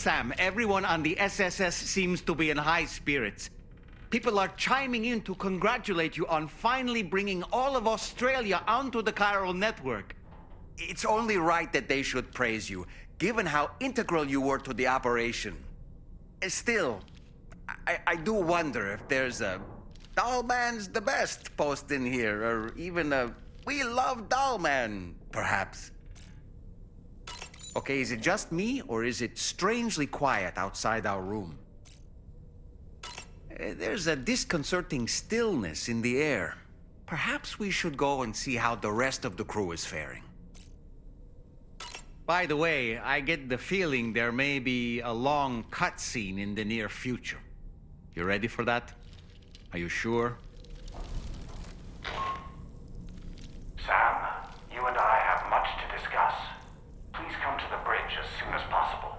Sam, everyone on the SSS seems to be in high spirits. People are chiming in to congratulate you on finally bringing all of Australia onto the chiral network. It's only right that they should praise you, given how integral you were to the operation. Still, I do wonder if there's a Dollman's the best post in here, or even a We Love Dollman, perhaps. Okay, is it just me, or is it strangely quiet outside our room? There's a disconcerting stillness in the air. Perhaps we should go and see how the rest of the crew is faring. By the way, I get the feeling there may be a long cutscene in the near future. You ready for that? Are you sure? Sam, you and I have much to discuss. Please come to the bridge as soon as possible.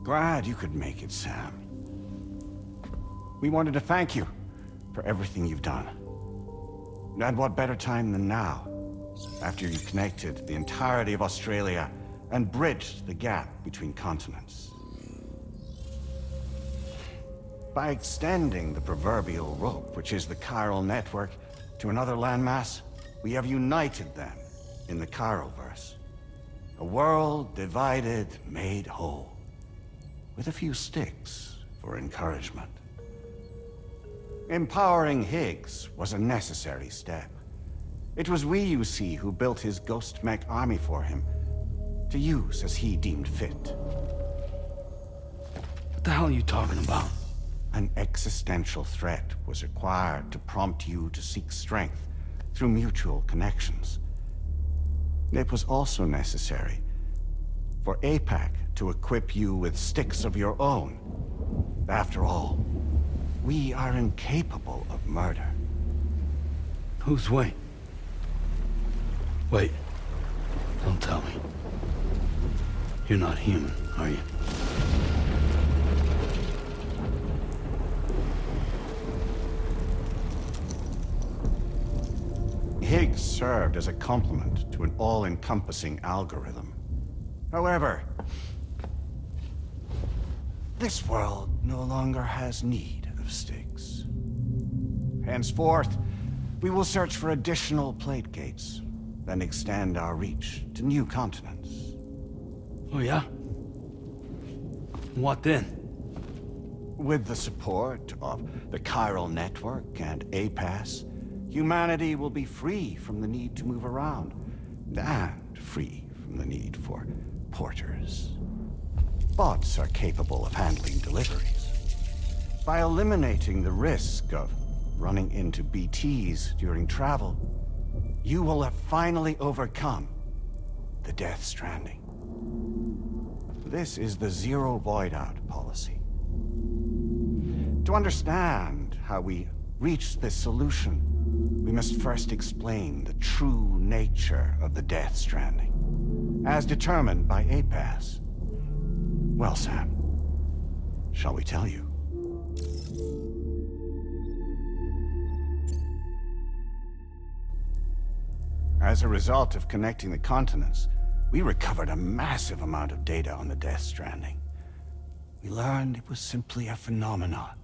Glad you could make it, Sam. We wanted to thank you for everything you've done. And what better time than now, after you connected the entirety of Australia and bridged the gap between continents. By extending the proverbial rope, which is the chiral network, to another landmass, we have united them in the Chiroverse. A world divided, made whole. With a few sticks for encouragement. Empowering Higgs was a necessary step. It was we, you see, who built his ghost mech army for him, to use as he deemed fit. What the hell are you talking about? An existential threat was required to prompt you to seek strength through mutual connections. It was also necessary for APAC to equip you with sticks of your own. After all, we are incapable of murder. Who's we? Wait. Don't tell me. You're not human, are you? Higgs served as a complement to an all-encompassing algorithm. However, this world no longer has need of sticks. Henceforth, we will search for additional plate gates, then extend our reach to new continents. Oh yeah? What then? With the support of the chiral network and APAS, humanity will be free from the need to move around, and free from the need for porters. Bots are capable of handling deliveries. By eliminating the risk of running into BTs during travel, you will have finally overcome the Death Stranding. This is the Zero Void-Out policy. To understand how we reached this solution, we must first explain the true nature of the Death Stranding, as determined by APAS. Well, Sam, shall we tell you? As a result of connecting the continents, we recovered a massive amount of data on the Death Stranding. We learned it was simply a phenomenon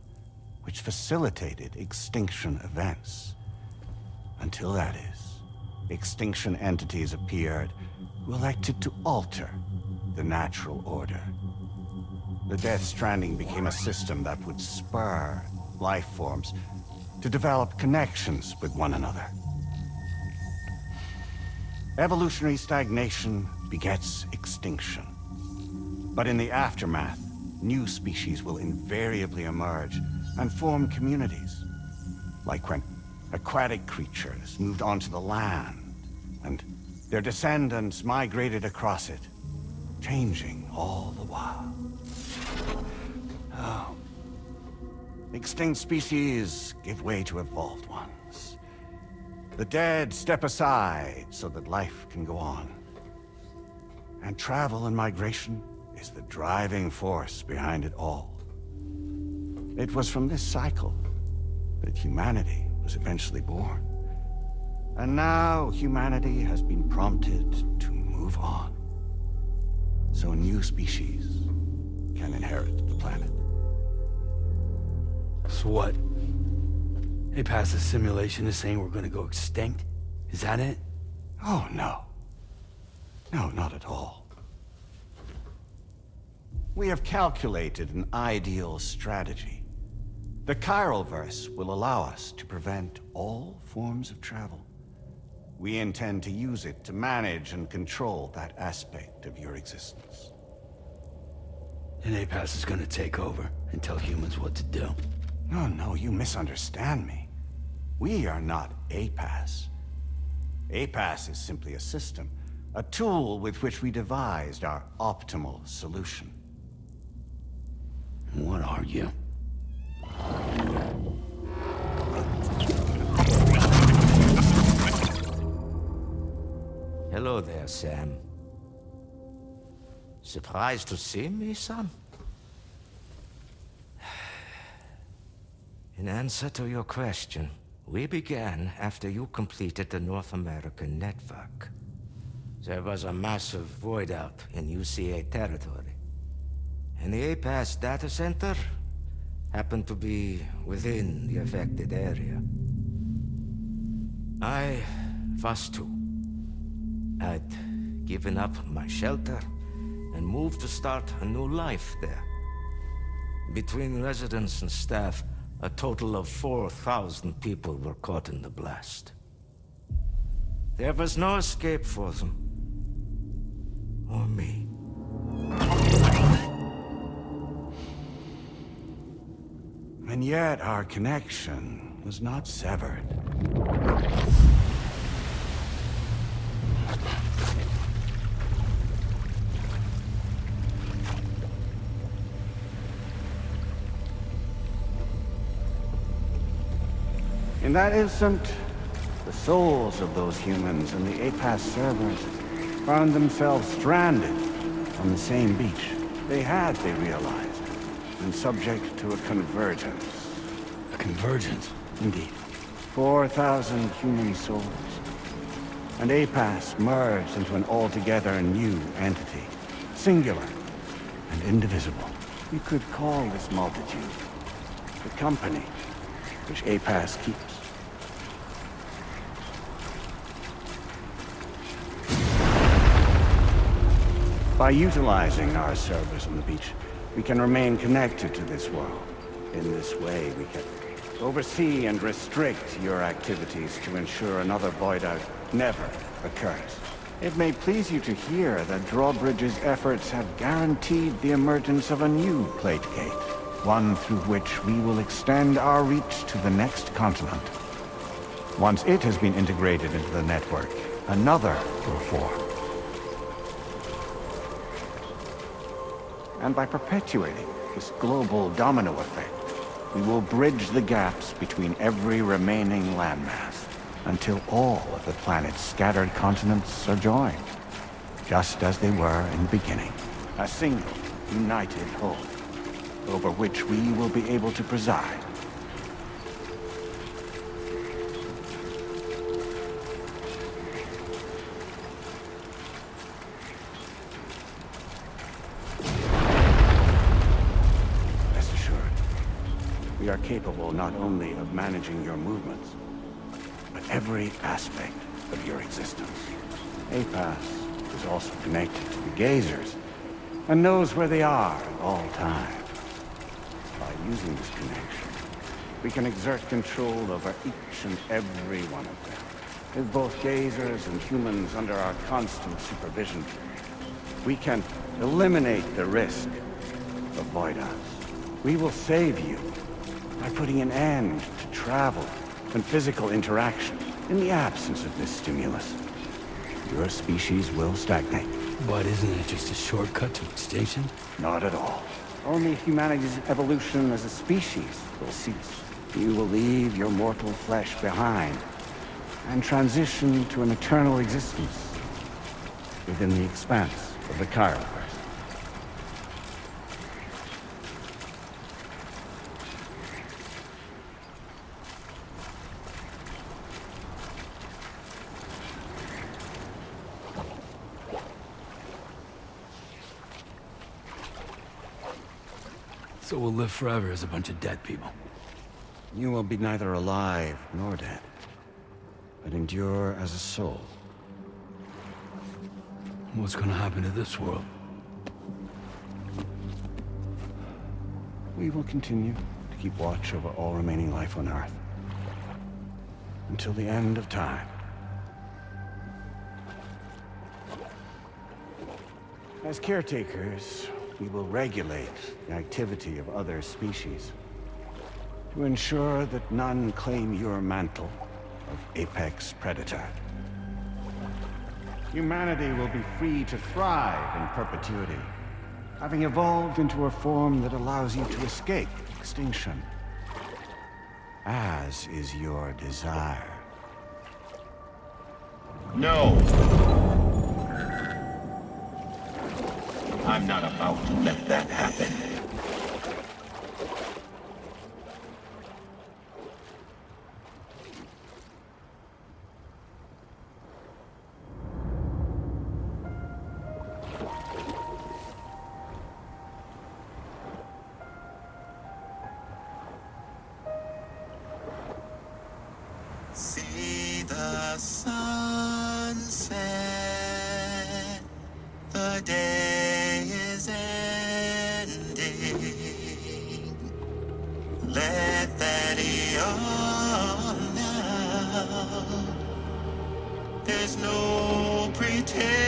which facilitated extinction events. Until that is, extinction entities appeared who elected to alter the natural order. The Death Stranding became a system that would spur life forms to develop connections with one another. Evolutionary stagnation begets extinction. But in the aftermath, new species will invariably emerge and form communities. Like when aquatic creatures moved onto the land, and their descendants migrated across it, changing all the while. Oh. Extinct species give way to evolved ones. The dead step aside so that life can go on. And travel and migration is the driving force behind it all. It was from this cycle that humanity was eventually born. And now humanity has been prompted to move on. So new species can inherit the planet. So what? They passed a simulation is saying we're gonna go extinct? Is that it? Oh, no. No, not at all. We have calculated an ideal strategy. The Chiralverse will allow us to prevent all forms of travel. We intend to use it to manage and control that aspect of your existence. And APAS is gonna take over and tell humans what to do. No, you misunderstand me. We are not APAS. APAS is simply a system, a tool with which we devised our optimal solution. What are you? Hello there, Sam. Surprised to see me, son? In answer to your question, we began after you completed the North American network. There was a massive void out in UCA territory, and the APAS data center happened to be within the affected area. I was too. I'd given up my shelter and moved to start a new life there. Between residents and staff, a total of 4,000 people were caught in the blast. There was no escape for them. Or me. And yet our connection was not severed. In that instant, the souls of those humans and the APAS servers found themselves stranded on the same beach. They realized, been subject to a convergence. A convergence? Indeed. 4,000 human souls. And APAS merged into an altogether new entity. Singular and indivisible. You could call this multitude the company which APAS keeps. By utilizing our servers on the beach, we can remain connected to this world. In this way, we can oversee and restrict your activities to ensure another void out never occurs. It may please you to hear that Drawbridge's efforts have guaranteed the emergence of a new plate gate, one through which we will extend our reach to the next continent. Once it has been integrated into the network, another will form. And by perpetuating this global domino effect, we will bridge the gaps between every remaining landmass until all of the planet's scattered continents are joined, just as they were in the beginning. A single, united whole, over which we will be able to preside. are capable not only of managing your movements, but every aspect of your existence. APAS is also connected to the gazers, and knows where they are at all times. By using this connection, we can exert control over each and every one of them. With both gazers and humans under our constant supervision, we can eliminate the risk of voidance. We will save you by putting an end to travel and physical interaction in the absence of this stimulus. Your species will stagnate. But isn't it just a shortcut to extinction? Not at all. Only humanity's evolution as a species will cease. You will leave your mortal flesh behind and transition to an eternal existence within the expanse of the Chiroverse. So we'll live forever as a bunch of dead people. You will be neither alive nor dead, but endure as a soul. What's gonna happen to this world? We will continue to keep watch over all remaining life on Earth until the end of time. As caretakers, we will regulate the activity of other species to ensure that none claim your mantle of apex predator. Humanity will be free to thrive in perpetuity, having evolved into a form that allows you to escape extinction, as is your desire. No! I'm not about to let that happen. See the sunset, the day is ending. Let that yawn now. There's no pretending.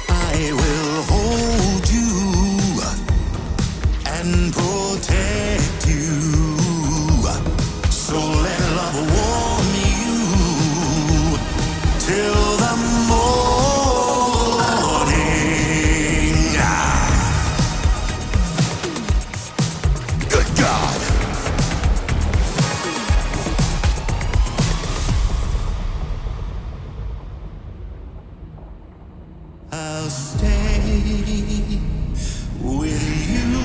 I will hold you and protect you. So let love warm you till the morning. Good God. I'll stay with you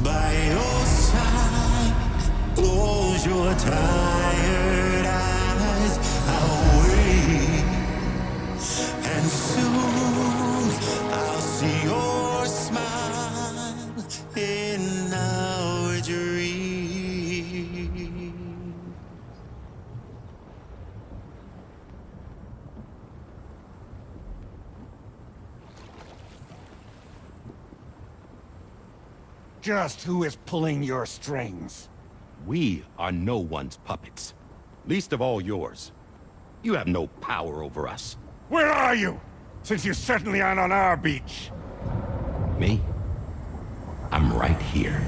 by your side. Close your tired eyes. I'll wait, and soon I'll see your smile in our dream. Just who is pulling your strings? We are no one's puppets. Least of all yours. You have no power over us. Where are you? Since you certainly aren't on our beach. Me? I'm right here.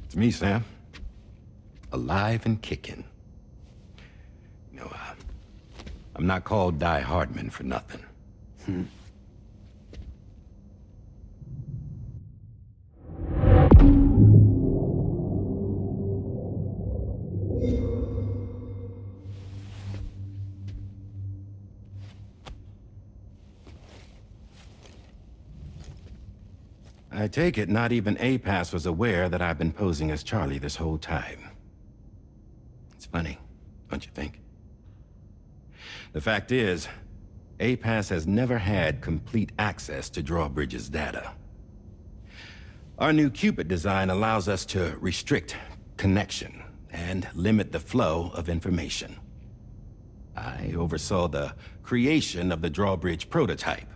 It's me, Sam. Alive and kicking. No, I'm not called Die Hardman for nothing. I take it not even APAS was aware that I've been posing as Charlie this whole time. It's funny, don't you think? The fact is, APAS has never had complete access to Drawbridge's data. Our new Cupid design allows us to restrict connection and limit the flow of information. I oversaw the creation of the Drawbridge prototype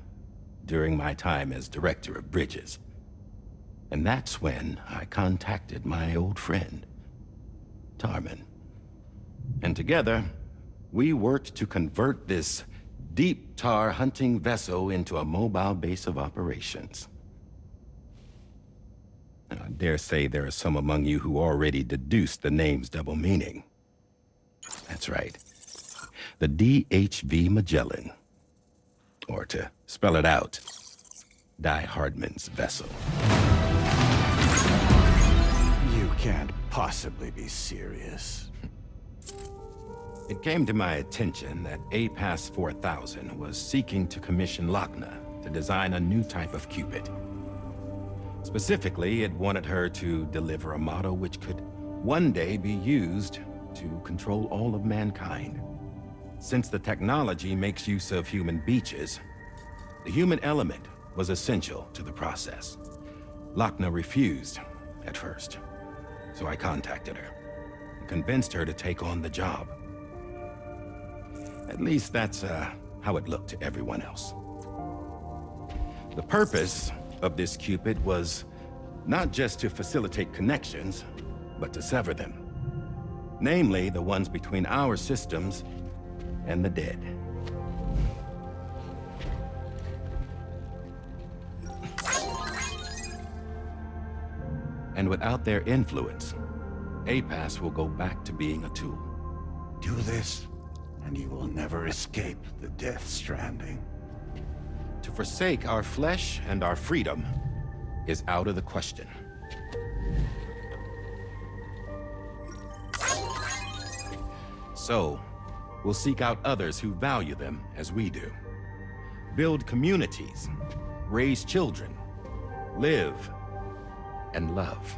during my time as Director of Bridges. And that's when I contacted my old friend, Tarman. And together, we worked to convert this deep tar hunting vessel into a mobile base of operations. I dare say there are some among you who already deduced the name's double meaning. That's right. The DHV Magellan. Or to spell it out, Die Hardman's vessel. You can't possibly be serious. It came to my attention that APAS 4000 was seeking to commission Lochna to design a new type of Cupid. Specifically, it wanted her to deliver a model which could one day be used to control all of mankind. Since the technology makes use of human beaches, the human element was essential to the process. Lochna refused at first, so I contacted her and convinced her to take on the job. At least that's how it looked to everyone else. The purpose of this Cupid was not just to facilitate connections, but to sever them. Namely, the ones between our systems and the dead. And without their influence, APAS will go back to being a tool. Do this, and you will never escape the death stranding. To forsake our flesh and our freedom is out of the question. So, we'll seek out others who value them as we do. Build communities, raise children, live, and love.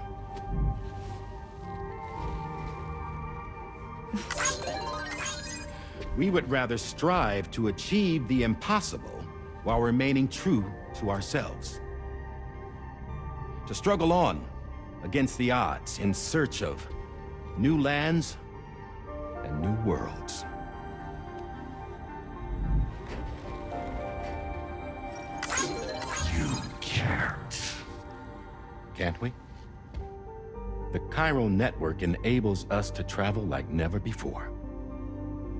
We would rather strive to achieve the impossible while remaining true to ourselves. To struggle on against the odds in search of new lands and new worlds. You can't. Can't we? The chiral network enables us to travel like never before.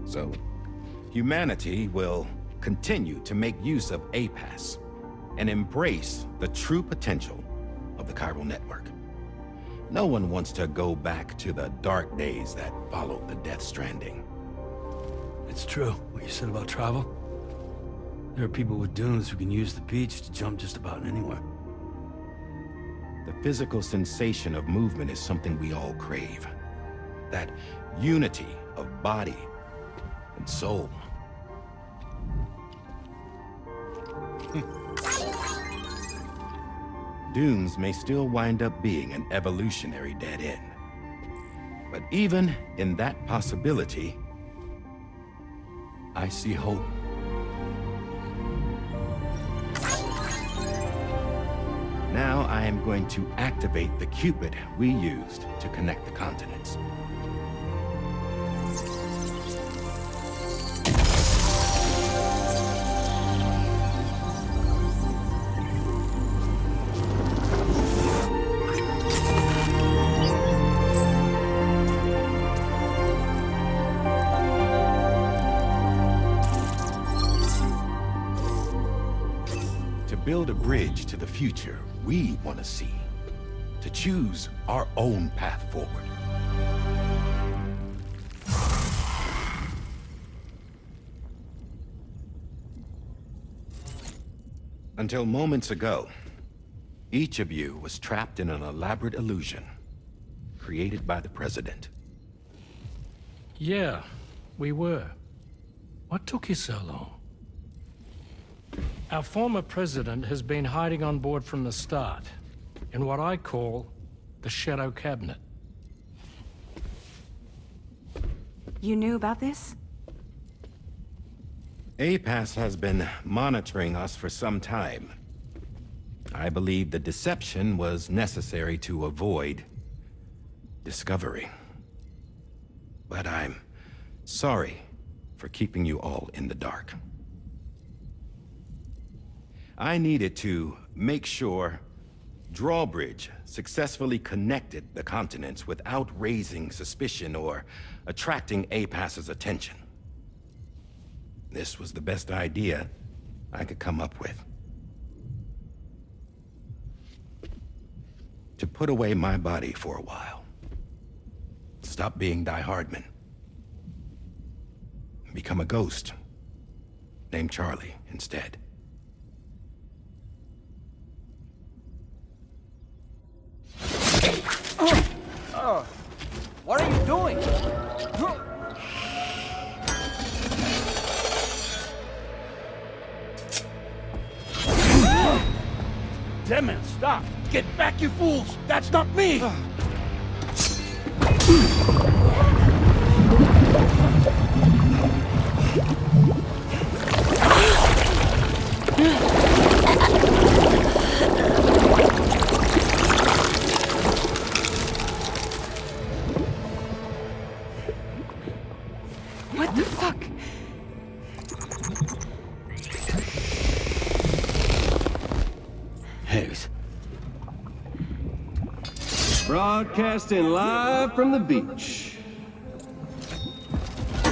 So, humanity will continue to make use of APAS and embrace the true potential of the chiral network. No one wants to go back to the dark days that followed the death stranding. It's true, what you said about travel. There are people with dunes who can use the beach to jump just about anywhere. The physical sensation of movement is something we all crave. That unity of body and soul. Dunes may still wind up being an evolutionary dead end. But even in that possibility, I see hope. Now I am going to activate the Cupid we used to connect the continents. To build a bridge to the future we want to see. To choose our own path forward. Until moments ago, each of you was trapped in an elaborate illusion created by the President. Yeah, we were. What took you so long? Our former president has been hiding on board from the start, in what I call the Shadow Cabinet. You knew about this? APAS has been monitoring us for some time. I believe the deception was necessary to avoid discovery. But I'm sorry for keeping you all in the dark. I needed to make sure Drawbridge successfully connected the continents without raising suspicion or attracting APAS's attention. This was the best idea I could come up with. To put away my body for a while. Stop being Die Hardman. Become a ghost. Named Charlie instead. What are you doing? Damn man, stop! Get back, you fools! That's not me! What the fuck? Higgs. Broadcasting live from the beach.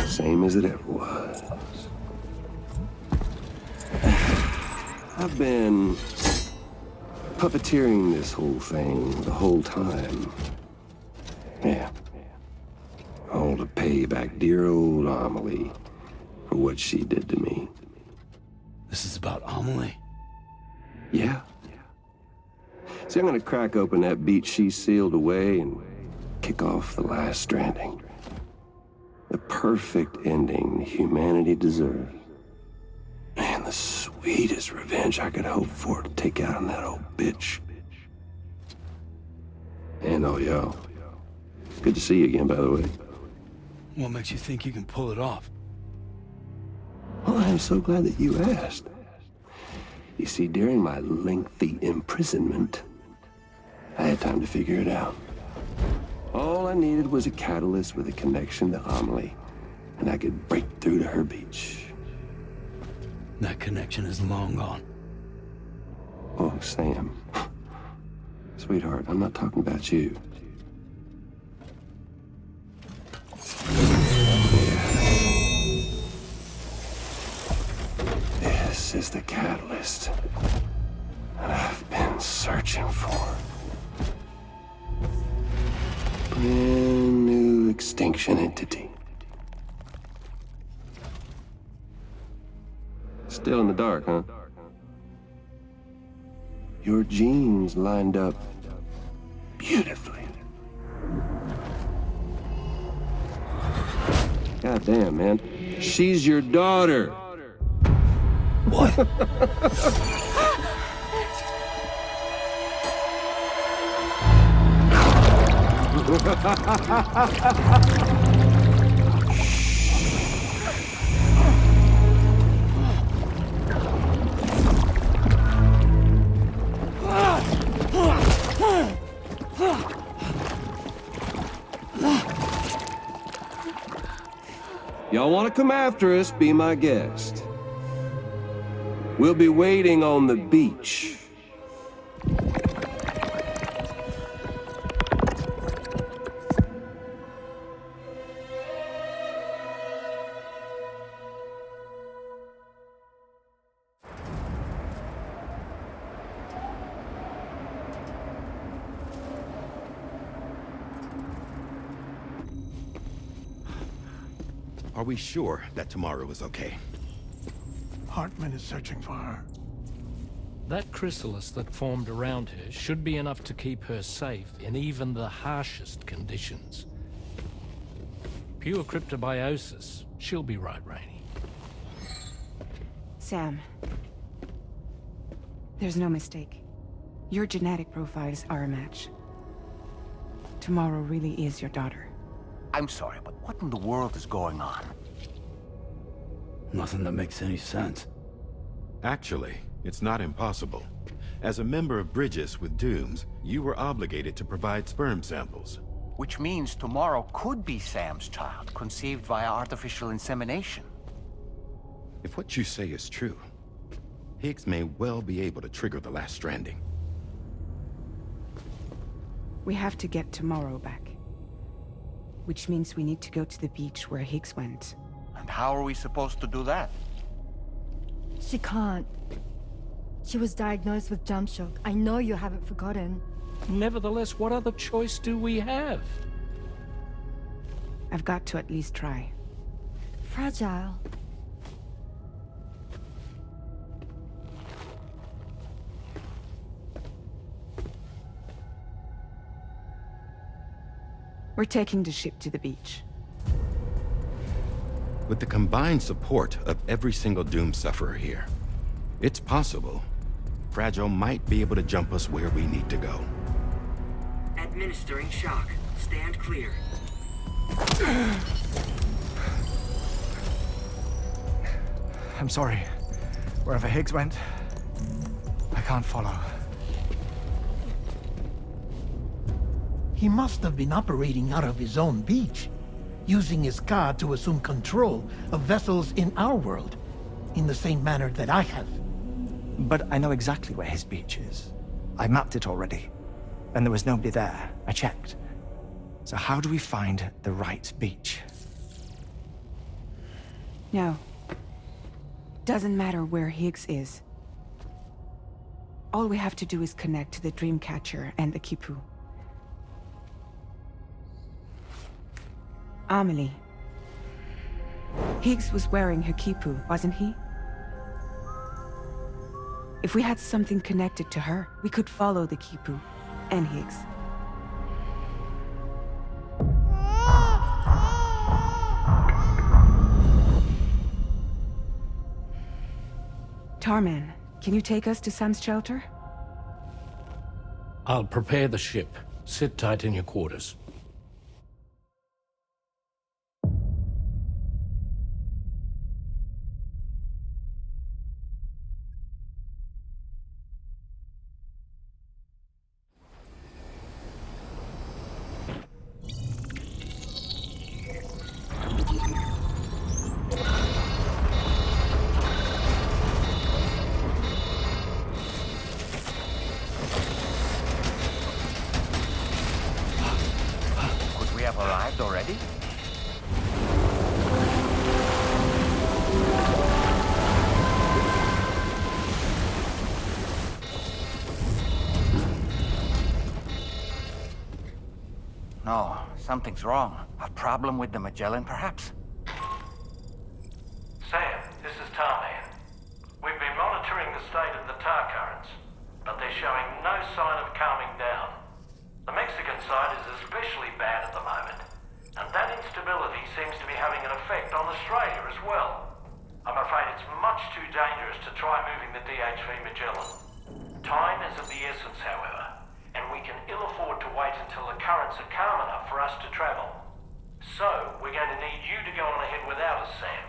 Same as it ever was. I've been puppeteering this whole thing the whole time. Yeah. All to pay back dear old Amelie for what she did to me. This is about Amelie? Yeah. See, I'm gonna crack open that beach she sealed away and kick off the last stranding. The perfect ending humanity deserves. And the sweetest revenge I could hope for to take out on that old bitch. And oh, yo. Good to see you again, by the way. What makes you think you can pull it off? Well, I'm so glad that you asked. You see, during my lengthy imprisonment, I had time to figure it out. All I needed was a catalyst with a connection to Amelie, and I could break through to her beach. That connection is long gone. Oh, Sam. Sweetheart, I'm not talking about you. This is the catalyst that I've been searching for. Brand new extinction entity. Still in the dark, huh? Your genes lined up beautifully. God damn, man. She's your daughter. What? Y'all want to come after us, be my guest. We'll be waiting on the beach. Are we sure that tomorrow is okay? Hartman is searching for her. That chrysalis that formed around her should be enough to keep her safe in even the harshest conditions. Pure cryptobiosis. She'll be right, Rainey. Sam. There's no mistake. Your genetic profiles are a match. Tomorrow really is your daughter. I'm sorry, but what in the world is going on? Nothing that makes any sense. Actually, it's not impossible. As a member of Bridges with Dooms, you were obligated to provide sperm samples. Which means tomorrow could be Sam's child, conceived via artificial insemination. If what you say is true, Higgs may well be able to trigger the last stranding. We have to get Tomorrow back. Which means we need to go to the beach where Higgs went. And how are we supposed to do that? She can't. She was diagnosed with jump shock. I know you haven't forgotten. Nevertheless, what other choice do we have? I've got to at least try. Fragile. We're taking the ship to the beach. With the combined support of every single Doom sufferer here, it's possible Fragile might be able to jump us where we need to go. Administering shock. Stand clear. I'm sorry. Wherever Higgs went, I can't follow. He must have been operating out of his own beach, using his car to assume control of vessels in our world, in the same manner that I have. But I know exactly where his beach is. I mapped it already, and there was nobody there. I checked. So how do we find the right beach? No. Doesn't matter where Higgs is. All we have to do is connect to the Dreamcatcher and the Kipu. Amelie. Higgs was wearing her Kipu, wasn't he? If we had something connected to her, we could follow the Kipu and Higgs. Tarman, can you take us to Sam's shelter? I'll prepare the ship. Sit tight in your quarters. Arrived already? No, something's wrong. A problem with the Magellan, perhaps? Sam, this is Tarman. We've been monitoring the state of the tar currents, but they're showing no sign of calming down. The Mexican side is especially bad at the moment, and that instability seems to be having an effect on Australia as well. I'm afraid it's much too dangerous to try moving the DHV Magellan. Time is of the essence, however, and we can ill afford to wait until the currents are calm enough for us to travel. So, we're going to need you to go on ahead without us, Sam.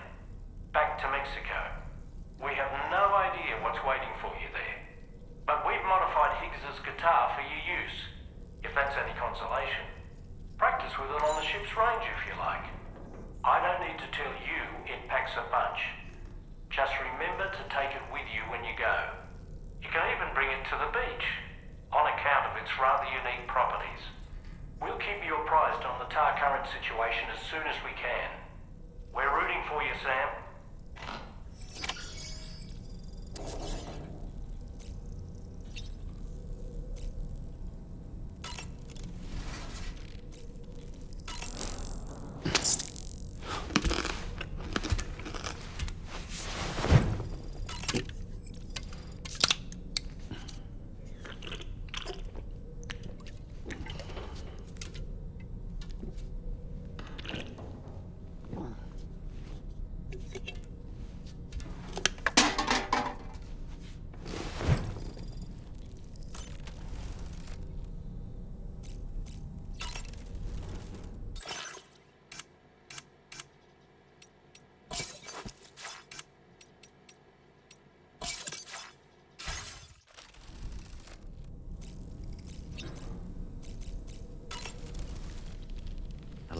Back to Mexico. We have no idea what's waiting for you there, but we've modified Higgs's guitar for your use. If that's any consolation. Practice with it on the ship's range if you like. I don't need to tell you it packs a punch. Just remember to take it with you when you go. You can even bring it to the beach, on account of its rather unique properties. We'll keep you apprised on the tar current situation as soon as we can. We're rooting for you, Sam.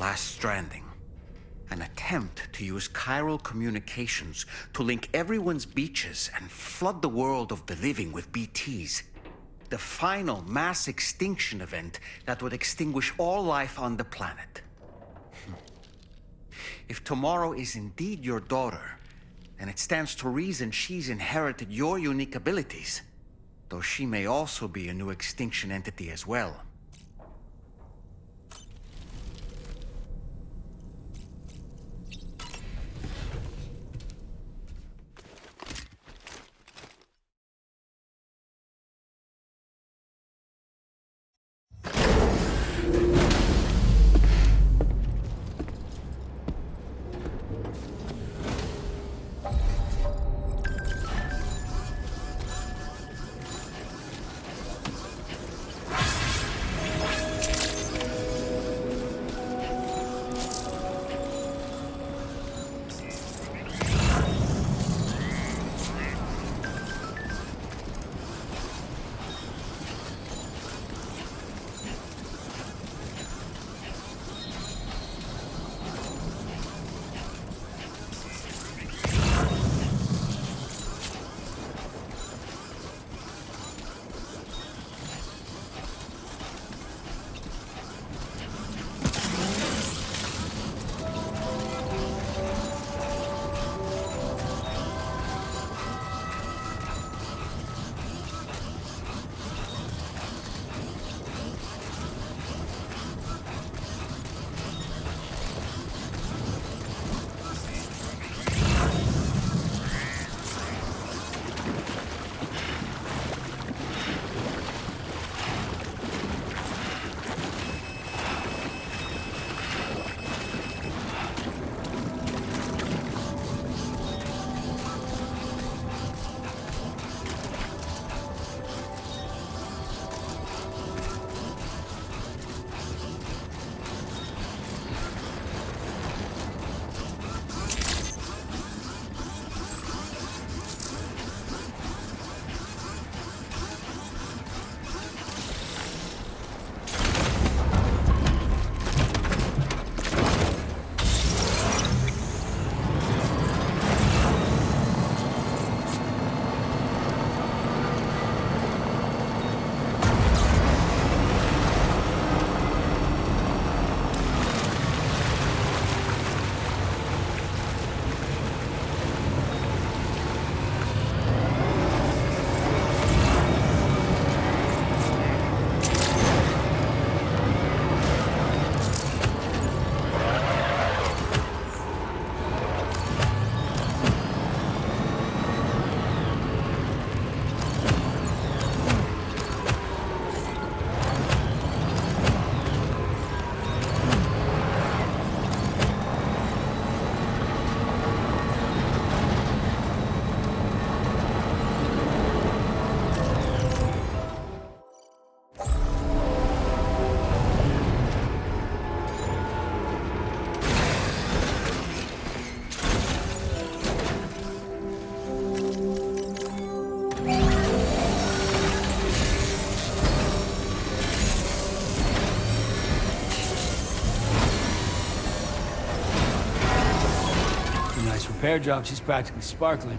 last stranding. An attempt to use chiral communications to link everyone's beaches and flood the world of the living with BTs. The final mass extinction event that would extinguish all life on the planet. If Tomorrow is indeed your daughter, then it stands to reason she's inherited your unique abilities, though she may also be a new extinction entity as well. Repair job, she's practically sparkling.